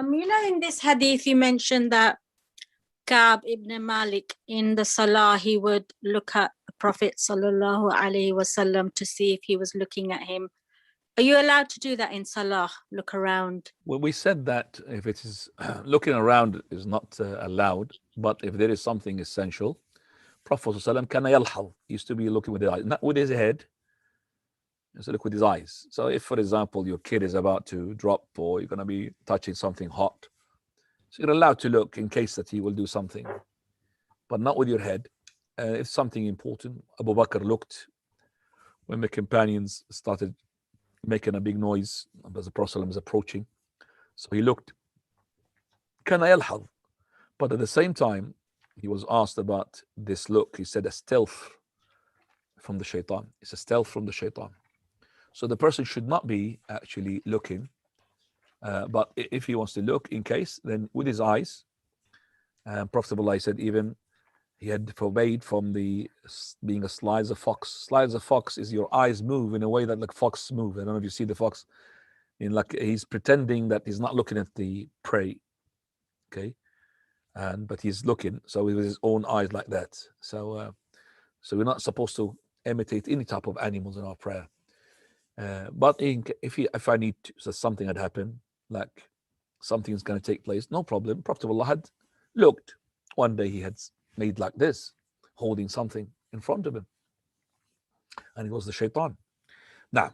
In this hadith, you mentioned that Ka'b ibn Malik in the Salah, he would look at the Prophet sallallahu alaihi wasallam to see if he was looking at him. Are you allowed to do that in Salah? Look around? Well, we said that if it is looking around is not allowed, but if there is something essential, Prophet ﷺ kana yalhal, used to be looking with his eyes, not with his head. So look with his eyes. So if, for example, your kid is about to drop or you're going to be touching something hot, so you're allowed to look in case that he will do something, but not with your head. If something important, Abu Bakr looked when the companions started making a big noise as the Prophet was approaching. So he looked, kana yalhad. But at the same time, he was asked about this look. He said, a stealth from the shaitan. It's a stealth from the shaitan. So the person should not be actually looking, but if he wants to look in case, then with his eyes. Prophet said even he had forbade from the being a sly as a fox. Sly as a fox is your eyes move in a way that like fox move. I don't know if you see the fox. In like he's pretending that he's not looking at the prey, okay, but he's looking. So with his own eyes like that. So we're not supposed to imitate any type of animals in our prayer. But if I need to, so something had happened, like something's going to take place, no problem. Prophet Allah had looked. One day he had made like this, holding something in front of him, and it was the shaitan. Now,